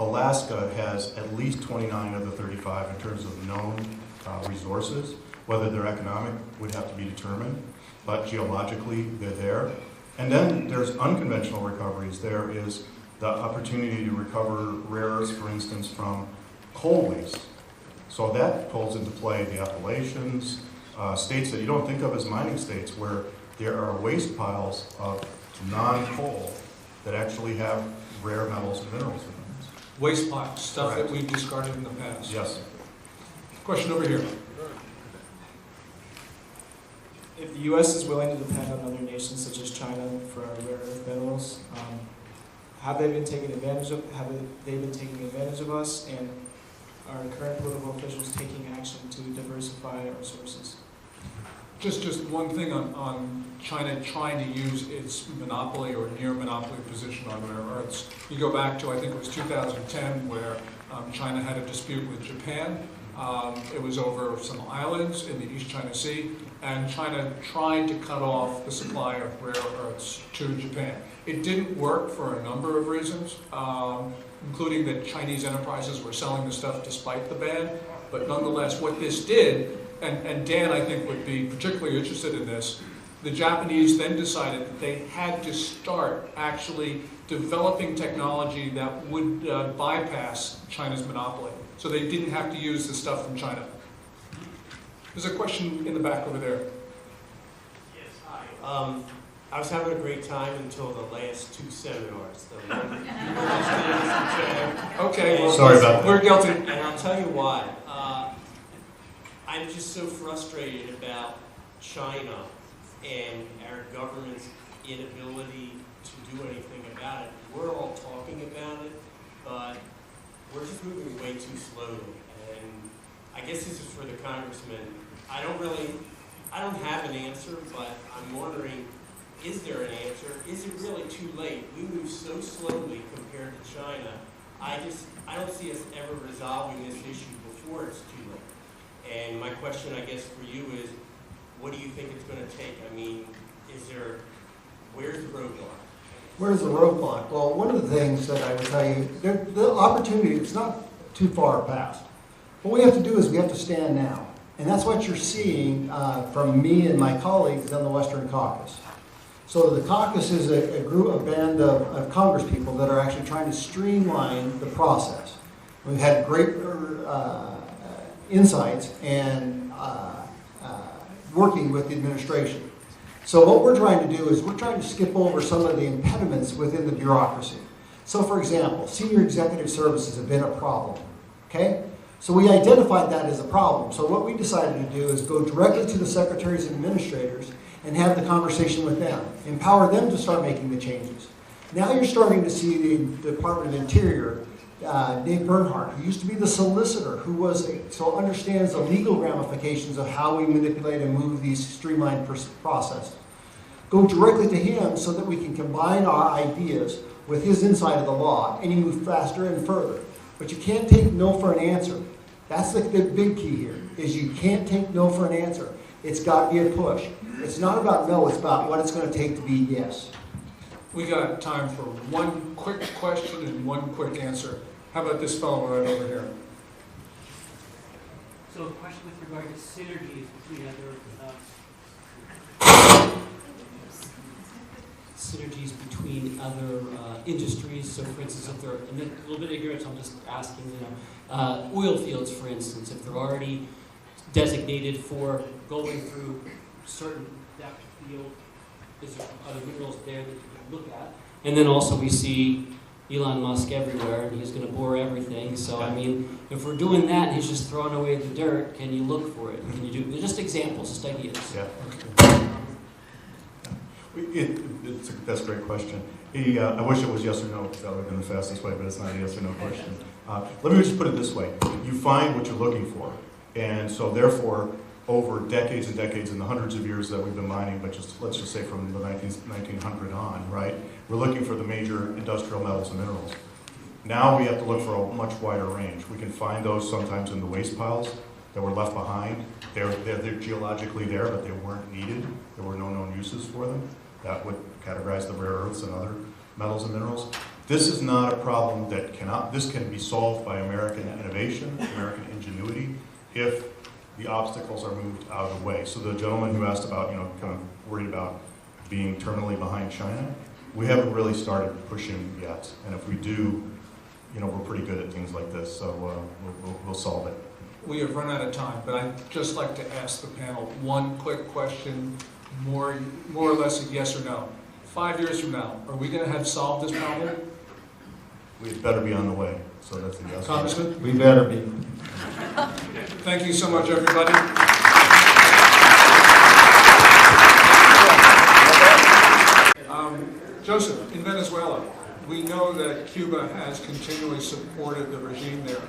Alaska has at least 29 of the 35 in terms of known resources. Whether they're economic would have to be determined, but geologically they're there. And then there's unconventional recoveries. There is the opportunity to recover rare earths, for instance, from coal waste. So that pulls into play the Appalachians, states that you don't think of as mining states, where there are waste piles of non-coal that actually have rare metals and minerals in them. Waste piles, stuff Correct. that we've discarded in the past. Yes. Question over here. If the U.S. is willing to depend on other nations such as China for our rare earth minerals, have they been taking advantage of us, and are current political officials taking action to diversify our sources? Just one thing on China trying to use its monopoly or near monopoly position on rare earths. You go back to, I think it was 2010, where China had a dispute with Japan. It was over some islands in the East China Sea, and China tried to cut off the supply of rare earths to Japan. It didn't work for a number of reasons, including that Chinese enterprises were selling the stuff despite the ban. But nonetheless, what this did, and Dan I think would be particularly interested in this, the Japanese then decided that they had to start actually developing technology that would bypass China's monopoly. So they didn't have to use the stuff from China. There's a question in the back over there. Yes, hi. I was having a great time until the last two seminars. Okay, well, Sorry about that. We're guilty. And I'll tell you why. I'm just so frustrated about China and our government's inability to do anything about it. We're all talking about it, but we're just moving way too slowly. And I guess this is for the congressman. I don't have an answer, but I'm wondering, is there an answer? Is it really too late? We move so slowly compared to China. I don't see us ever resolving this issue before it's too late. And my question, I guess, for you is, what do you think it's going to take? I mean, where's the roadblock? Where's the roadblock? Well, one of the things that I would tell you, the opportunity, it's not too far past. What we have to do is we have to stand now. And that's what you're seeing from me and my colleagues on the Western Caucus. So the caucus is a band of Congress people that are actually trying to streamline the process. We've had great insights and working with the administration. So what we're trying to do is we're trying to skip over some of the impediments within the bureaucracy. So for example, senior executive services have been a problem, okay? So we identified that as a problem. So what we decided to do is go directly to the secretaries and administrators and have the conversation with them, empower them to start making the changes. Now you're starting to see the Department of Interior, Dave Bernhardt, who used to be the solicitor, so understands the legal ramifications of how we manipulate and move these streamlined processes. Go directly to him so that we can combine our ideas with his insight of the law and you move faster and further. But you can't take no for an answer. That's the big key here, is you can't take no for an answer. It's got to be a push. It's not about no, it's about what it's going to take to be yes. We got time for one quick question and one quick answer. How about this fellow right over here? So a question with regard to synergies between other industries. So for instance, if they're a little bit ignorant, I'm just asking, oil fields, for instance, if they're already designated for going through certain depth of field, is there other minerals there that you can look at? And then also we see Elon Musk everywhere, and he's going to bore everything. So, I mean, if we're doing that and he's just throwing away the dirt, can you look for it? Can you do, they're just examples, just ideas. Yeah. That's a great question. I wish it was yes or no, because that would have been the fastest way, but it's not a yes or no question. Let me just put it this way. You find what you're looking for. And so therefore, over decades and decades and the hundreds of years that we've been mining, but let's just say from the 1900 on, right? We're looking for the major industrial metals and minerals. Now we have to look for a much wider range. We can find those sometimes in the waste piles that were left behind. They're geologically there, but they weren't needed. There were no known uses for them. That would categorize the rare earths and other metals and minerals. This is not a problem that this can be solved by American innovation, American ingenuity, if the obstacles are moved out of the way. So the gentleman who asked about, kind of worried about being terminally behind China, we haven't really started pushing yet. And if we do, we're pretty good at things like this, so we'll solve it. We have run out of time, but I'd just like to ask the panel one quick question, more or less a yes or no. 5 years from now, are we going to have solved this problem? We'd better be on the way, so that's a yes. Congressman? We better be. Thank you so much, everybody. Joseph, in Venezuela, we know that Cuba has continually supported the regime there,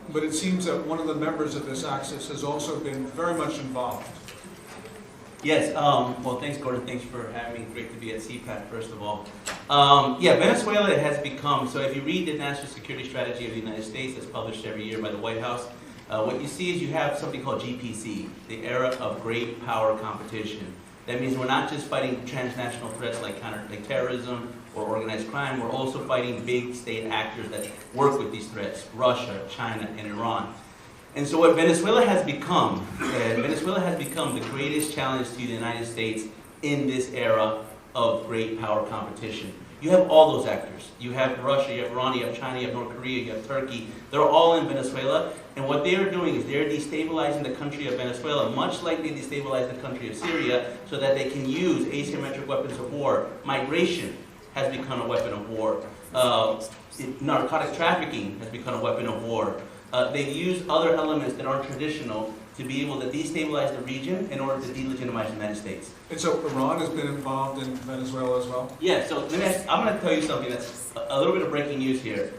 but it seems that one of the members of this axis has also been very much involved. Yes, well, thanks, Gordon. Thanks for having me. Great to be at Cpac, first of all. Venezuela has become, so if you read the National Security Strategy of the United States that's published every year by the White House, what you see is you have something called GPC, the era of great power competition. That means we're not just fighting transnational threats like terrorism or organized crime, we're also fighting big state actors that work with these threats, Russia, China, and Iran. And so what Venezuela has become the greatest challenge to the United States in this era of great power competition. You have all those actors. You have Russia, you have Iran, you have China, you have North Korea, you have Turkey. They're all in Venezuela. And what they are doing is they're destabilizing the country of Venezuela, much like they destabilized the country of Syria, so that they can use asymmetric weapons of war. Migration has become a weapon of war. Narcotic trafficking has become a weapon of war. They use other elements that aren't traditional to be able to destabilize the region in order to delegitimize the United States. And so Iran has been involved in Venezuela as well? Yeah, so I'm going to tell you something that's a little bit of breaking news here.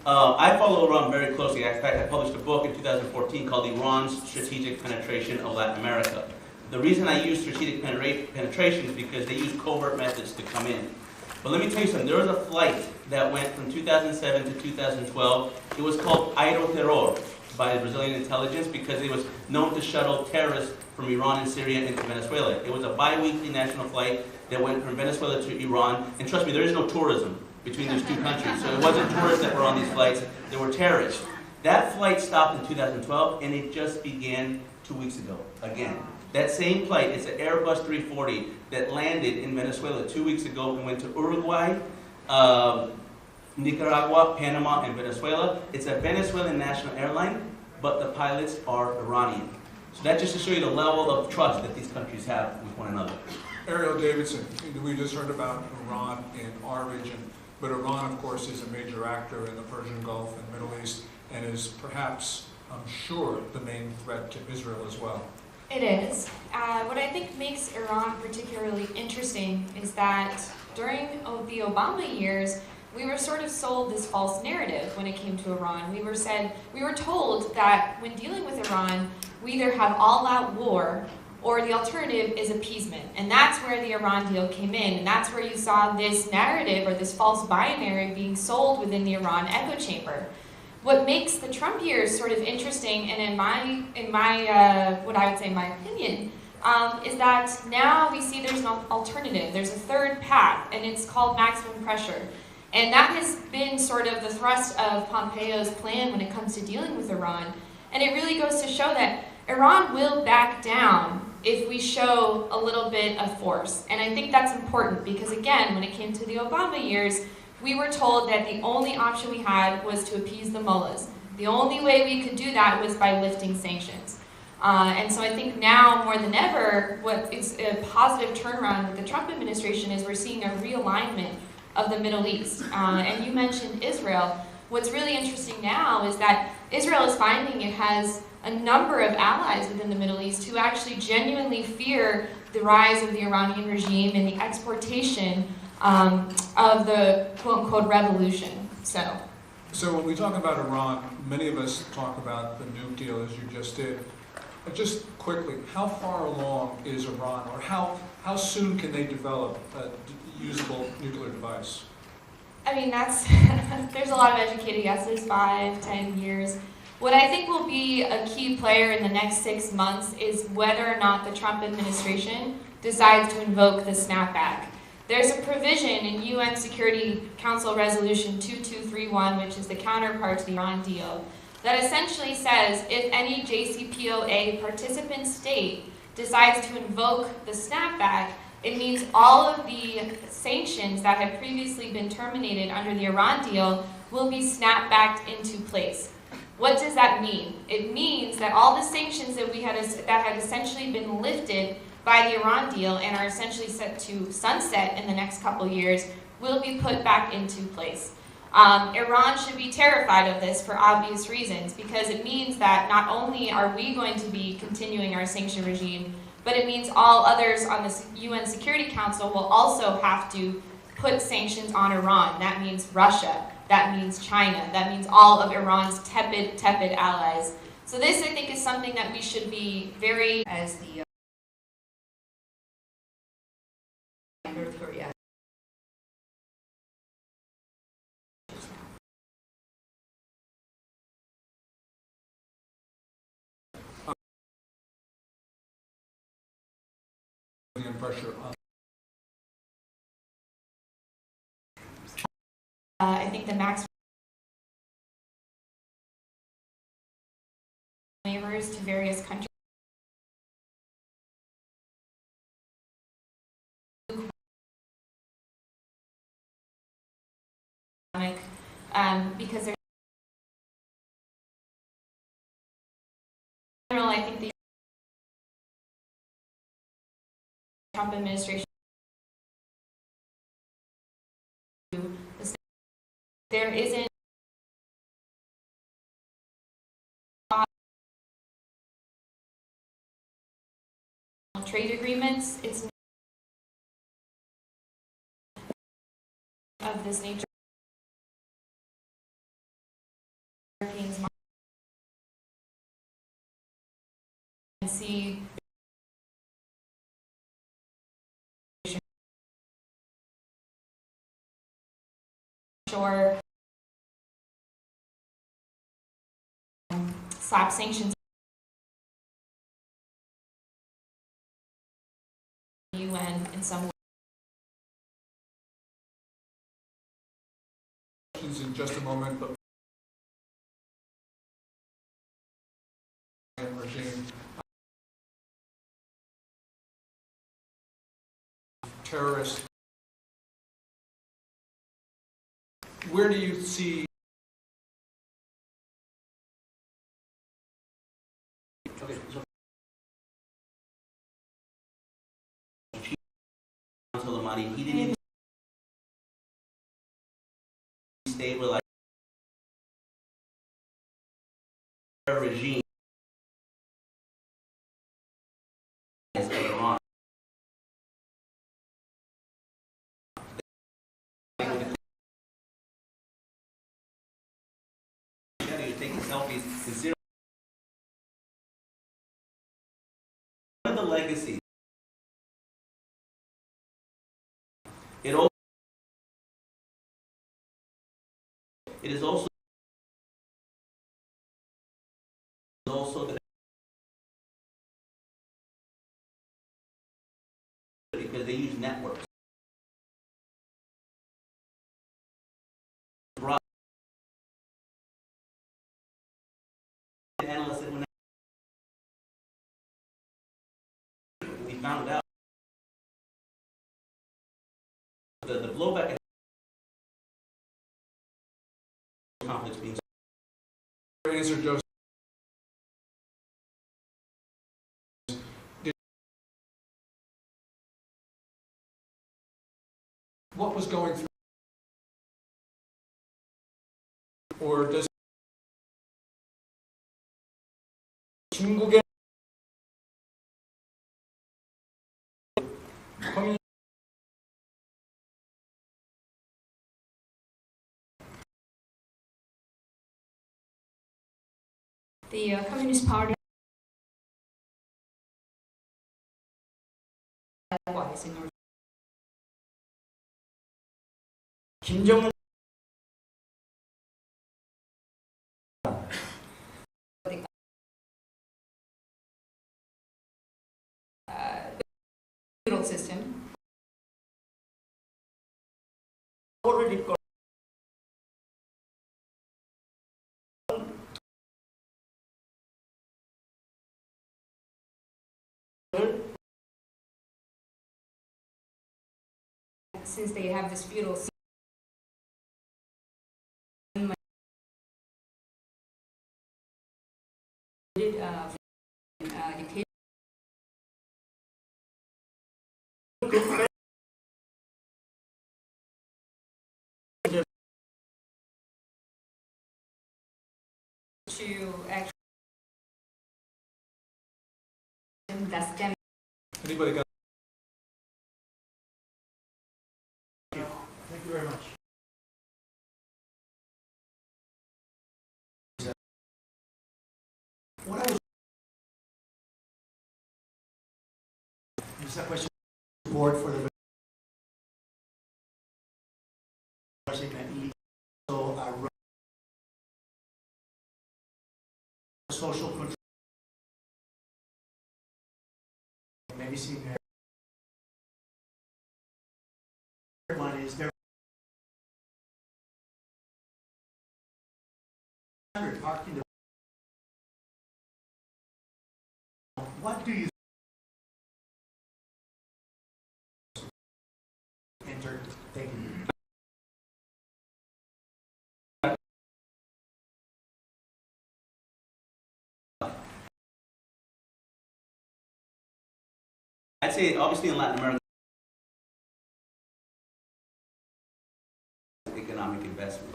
I follow Iran very closely. In fact, I published a book in 2014 called Iran's Strategic Penetration of Latin America. The reason I use strategic penetration is because they use covert methods to come in. But let me tell you something. There was a flight that went from 2007 to 2012. It was called Aeroterror by the Brazilian intelligence because it was known to shuttle terrorists from Iran and Syria into Venezuela. It was a bi-weekly national flight that went from Venezuela to Iran. And trust me, there is no tourism between those two countries. So it wasn't tourists that were on these flights. There were terrorists. That flight stopped in 2012, and it just began 2 weeks ago, again. That same flight, it's an Airbus 340 that landed in Venezuela 2 weeks ago and went to Uruguay, Nicaragua, Panama, and Venezuela. It's a Venezuelan national airline, but the pilots are Iranian. So that's just to show you the level of trust that these countries have with one another. Ariel Davidson, we just heard about Iran in our region, but Iran, of course, is a major actor in the Persian Gulf and Middle East and is perhaps, I'm sure, the main threat to Israel as well. It is. What I think makes Iran particularly interesting is that during the Obama years, we were sort of sold this false narrative when it came to Iran. We were told that when dealing with Iran, we either have all-out war or the alternative is appeasement. And that's where the Iran deal came in. And that's where you saw this narrative or this false binary being sold within the Iran echo chamber. What makes the Trump years sort of interesting, and in my what I would say my opinion, is that now we see there's an alternative. There's a third path, and it's called maximum pressure. And that has been sort of the thrust of Pompeo's plan when it comes to dealing with Iran. And it really goes to show that Iran will back down if we show a little bit of force. And I think that's important because, again, when it came to the Obama years, we were told that the only option we had was to appease the mullahs. The only way we could do that was by lifting sanctions. And so I think now more than ever, what is a positive turnaround with the Trump administration is we're seeing a realignment of the Middle East. And you mentioned Israel. What's really interesting now is that Israel is finding it has a number of allies within the Middle East who actually genuinely fear the rise of the Iranian regime and the exportation of the quote-unquote revolution. So when we talk about Iran, many of us talk about the nuke deal as you just did. Just quickly, how far along is Iran, or how soon can they develop a usable nuclear device? I mean, there's a lot of educated guesses, 5, 10 years. What I think will be a key player in the next 6 months is whether or not the Trump administration decides to invoke the snapback. There's a provision in UN Security Council Resolution 2231, which is the counterpart to the Iran deal, that essentially says if any JCPOA participant state decides to invoke the snapback, it means all of the sanctions that had previously been terminated under the Iran deal will be snapped back into place. What does that mean? It means that all the sanctions that had essentially been lifted by the Iran deal and are essentially set to sunset in the next couple years will be put back into place. Iran should be terrified of this for obvious reasons, because it means that not only are we going to be continuing our sanction regime, but it means all others on the UN Security Council will also have to put sanctions on Iran. That means Russia, that means China, that means all of Iran's tepid allies. So this, I think, is something that we should be very, as the North Korea. And pressure on. I think the max waivers to various countries. Because there's in general, I think the Trump administration there isn't trade agreements. It's of this nature. Europeans and see sure slap sanctions UN in some way. In just a moment, but regime terrorists. Where do you see? Okay, so Soleimani, he didn't even stabilize the regime as Iran. You're taking selfies to zero. One of the legacies. It is also that because they use networks. Analysts that we found out the blowback conflicts being Answer, Joseph. What was going through, or does 중국의 The Communist Party likewise in North 김정은 feudal system. told it since they have this feudal system, to actually that's dem- Anybody got? Thank you very much. What I was is a question board for the so social control maybe see one is there parking the what do you enter taking I'd say obviously in Latin America, economic investment.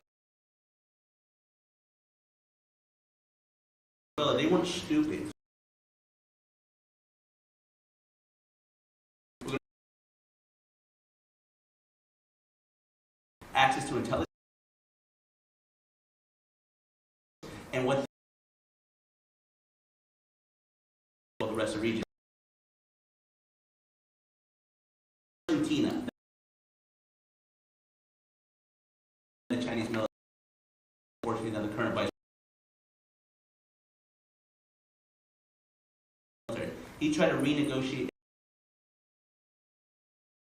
Well, they weren't stupid. Access to intelligence and what the rest of the region. Argentina, the Chinese military, unfortunately, now the current vice president, he tried to renegotiate.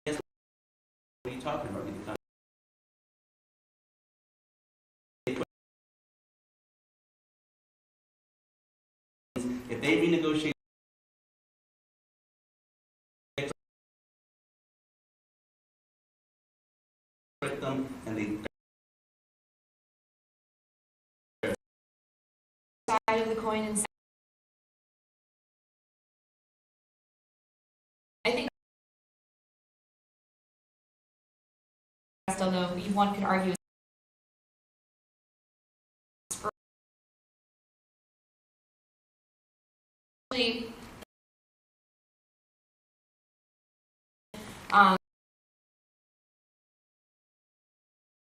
What are you talking about? If they renegotiate them and they side of the coin and I think although one could argue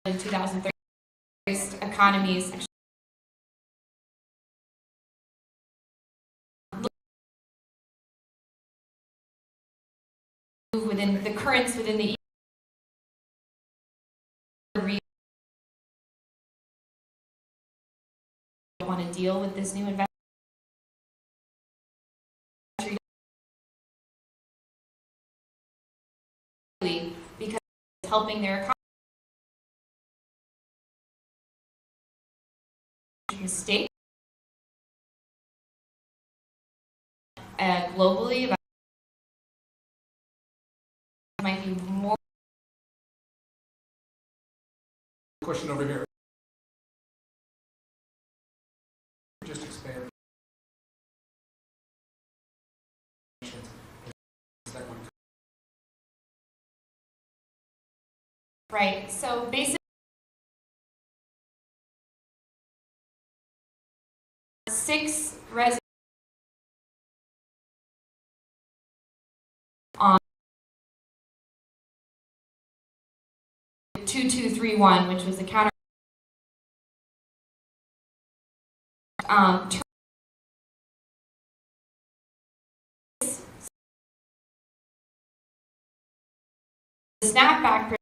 in 2030 economies move within the currents within the region want to deal with this new investment because it's helping their economy. Mistake globally about might be more. Question over here. Just expand. Right. So basically. Six residents on 2231, which was the counter the snapback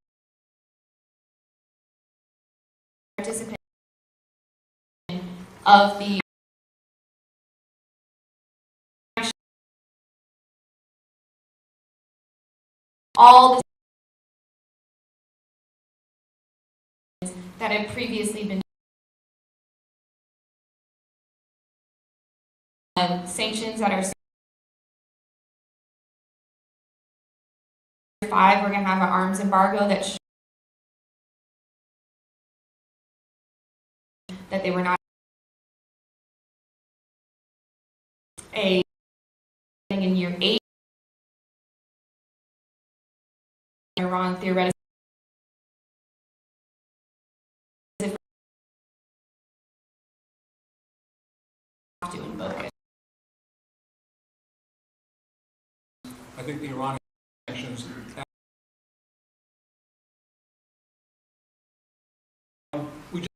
participant of the all the that had previously been sanctions that are 5, we're going to have an arms embargo that they were not in year 8. Iran theoretically have to invoke it. I think the Iranian sanctions. We just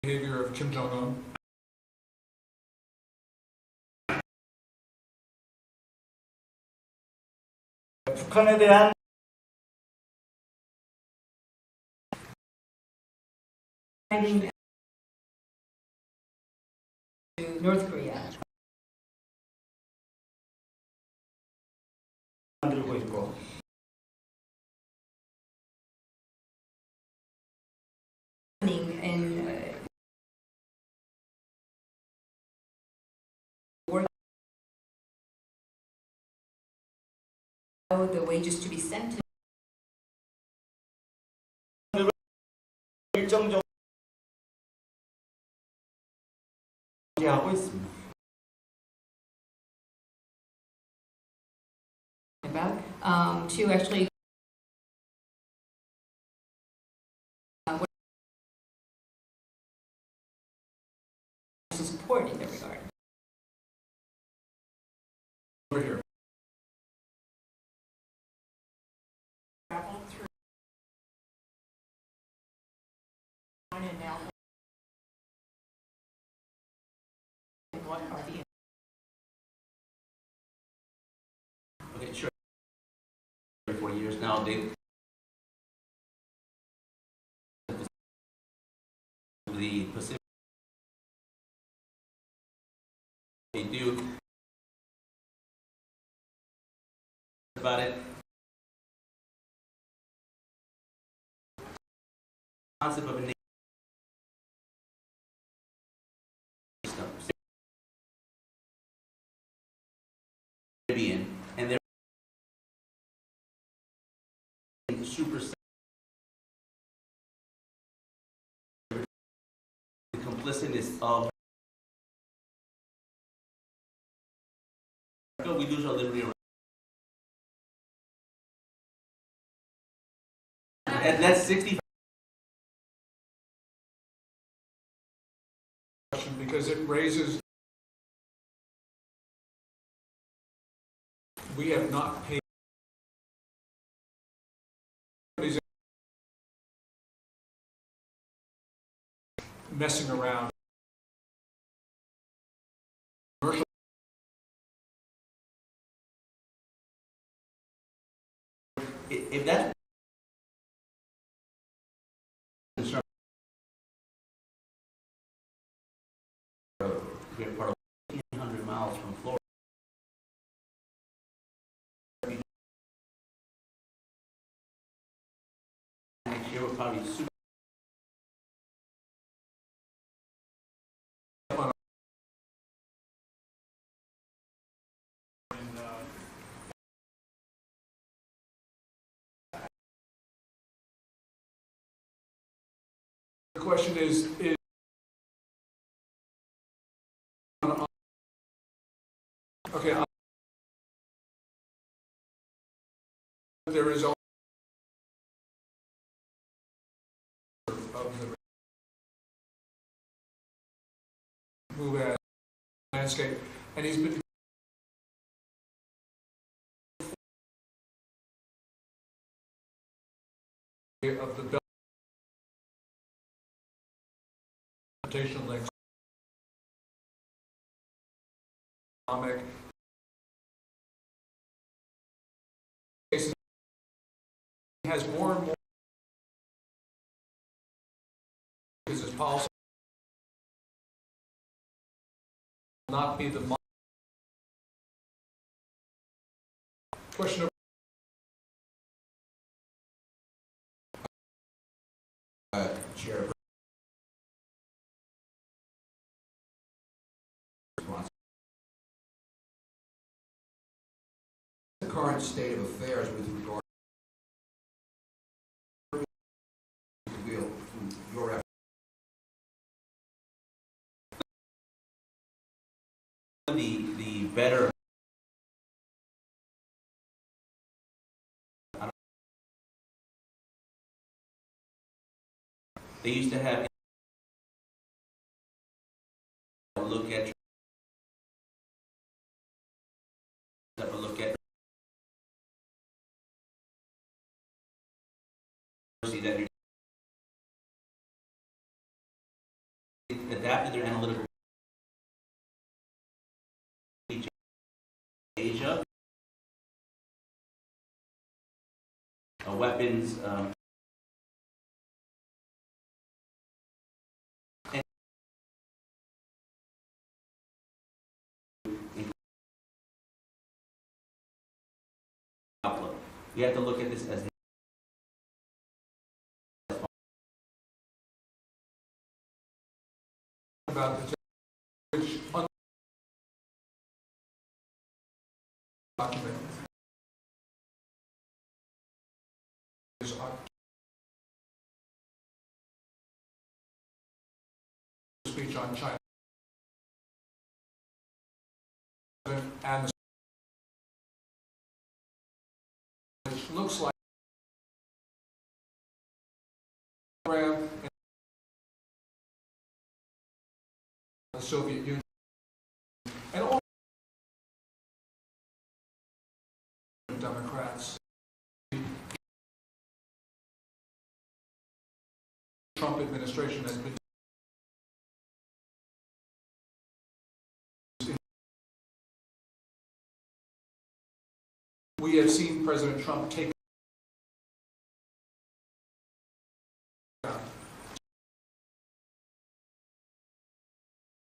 behavior of Kim Jong-un. 북한에 대한 to North Korea. 만들고 있고 And the wages to be sent to 일정적으로 하고 있습니다. about to actually support in that regard. Over here. Travel through China now. What are the Okay, sure. 4 years now, the Pacific, they do about it. Concept of a nation and they're super the complicitness of we lose our liberty around. And that's 60. Because it raises, we have not paid messing around. Commercial. If that's we're part of 1,800 miles from Florida. Next year we'll probably super. The question is okay, there is of the move at landscape, and he's been of the belt links. Has more and more because his policy will not be the question of Chair. The current state of affairs with regard to your effort. The better they used to have a look at that adapted their analytical Asia, weapons, outlook. You have to look at this as about the which document is speech on China and which looks like program in the Soviet Union and all Democrats. Trump administration has been we have seen President Trump take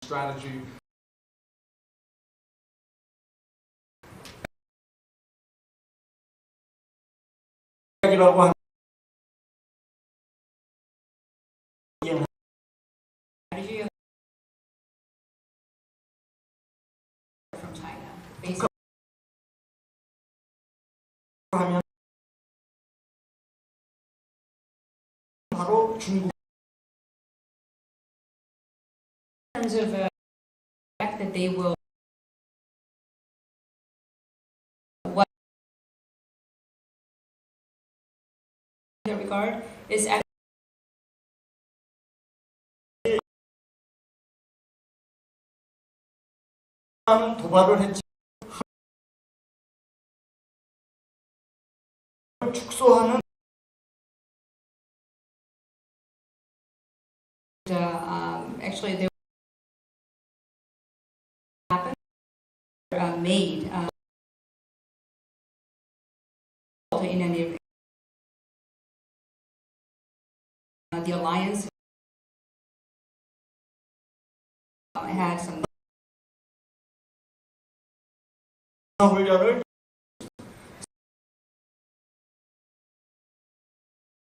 strategy strategy from China. Basically, 바로 중국. in terms of the fact that they will what in that regard is actually 도발을 했지. 축소하는 actually they happened made in any the alliance had some 훈련을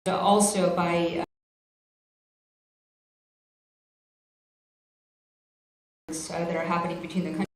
also by that are happening between the countries.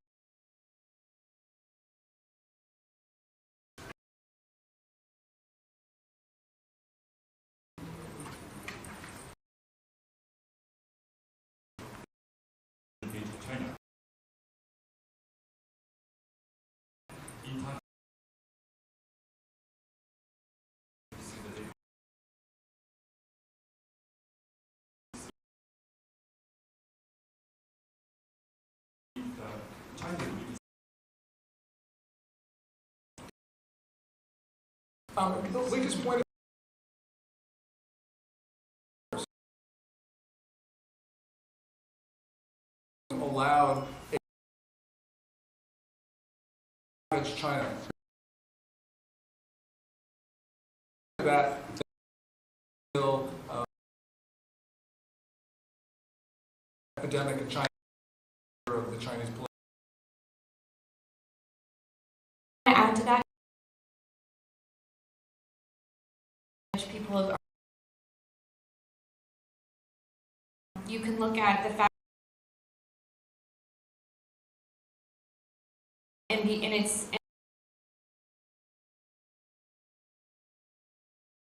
the weakest point allowed China that still epidemic in China of the Chinese political. Add to that, people you can look at the fact, and it's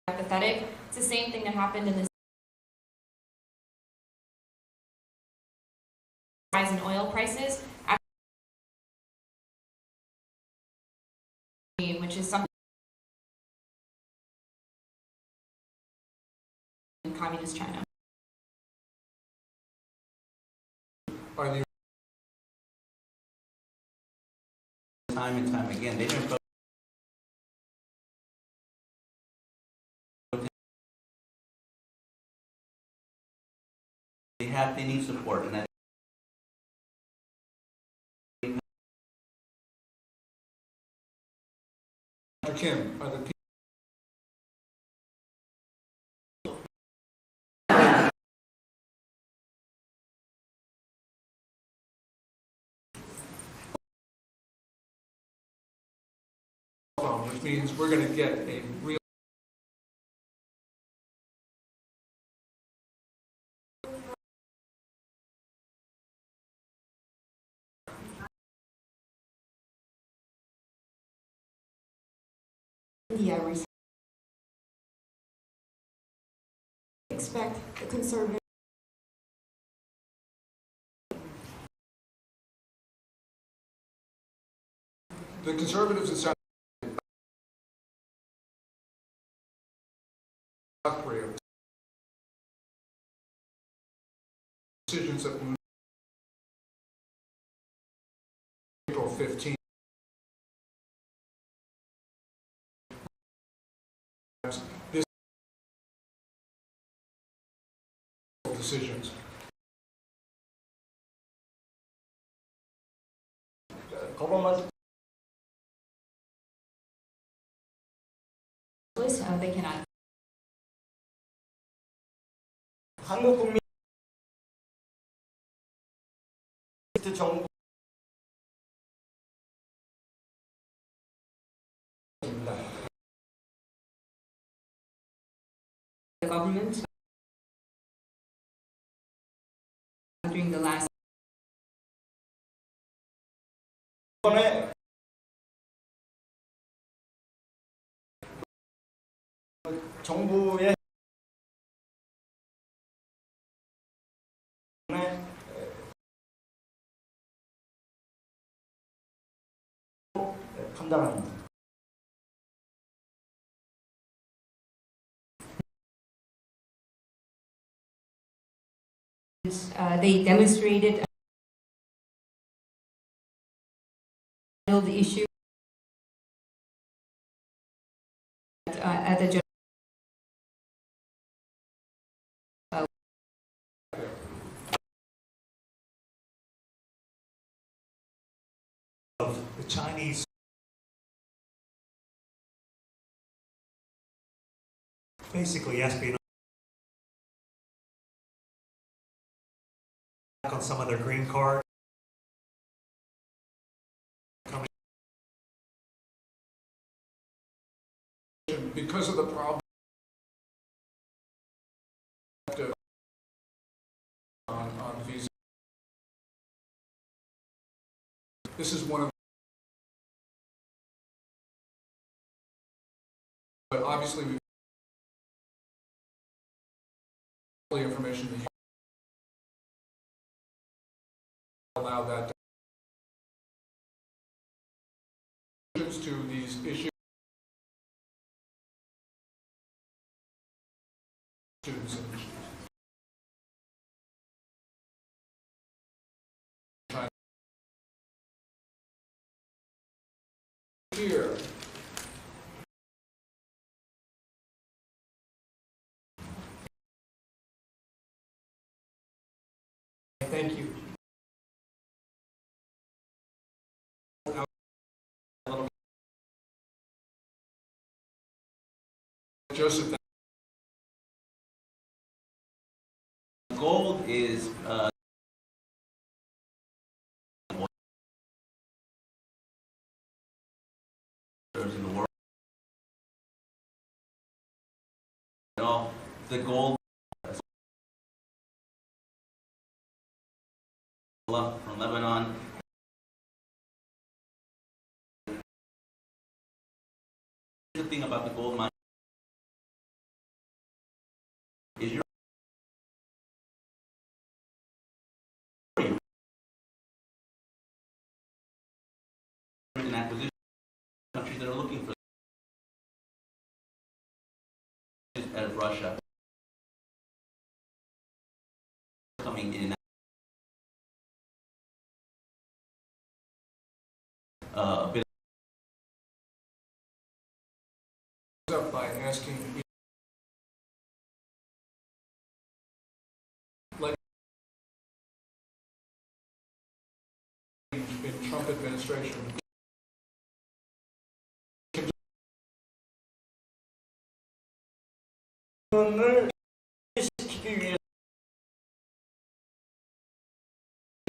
pathetic. It's the same thing that happened in the rise in oil prices, which is something in communist China. Are the Time and time again, they didn't. They need support, and that. Dr. Kim, are the people which means we're going to get a real India expect the conservative conservatives in South Korea decisions that were April 15th. This decisions. they cannot. 한국 국민 정부 The government during the last 이번에 정부의 판단합니다. they demonstrated the issue at the of the Chinese basically espionage on some of their green card. Because of the problem on visa. This is one of, but obviously we the information that you allow that to these issues. Students and here. Thank you. Joseph. Gold is in the world. The gold from Lebanon. The thing about the gold mine is you're an acquisition countries that are looking for as Russia coming in and out. A bit Up by asking, like in Trump administration, 을 시키기 위해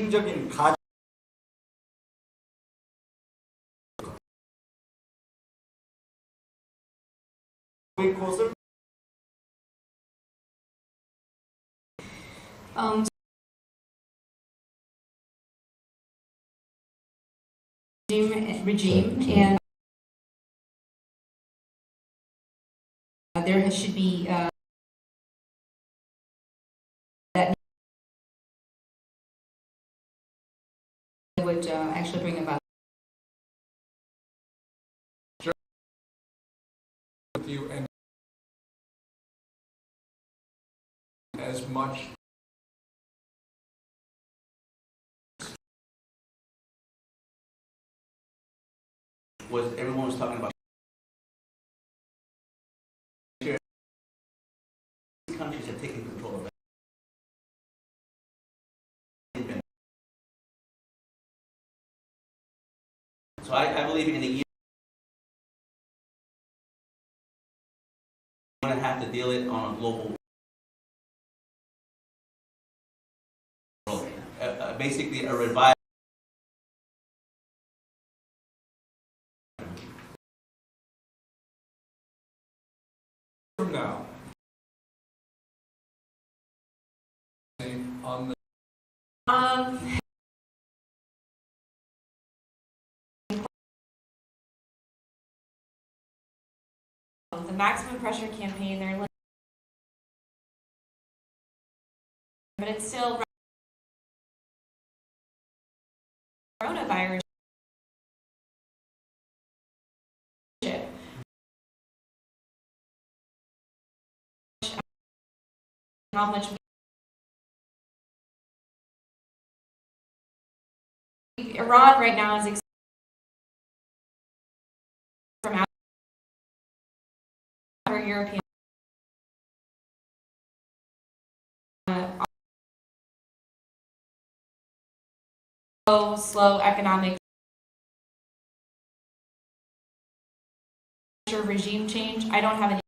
적인 가정 곳을 regime, and there should be that would actually bring about. with you and as much was everyone was talking about these countries have taken control of it. So I believe in a year we're going to have to deal it on a global basically a revival. from now on the the maximum pressure campaign, they're but it's still coronavirus. How much Iran right now is from outer European slow economic regime change. I don't have any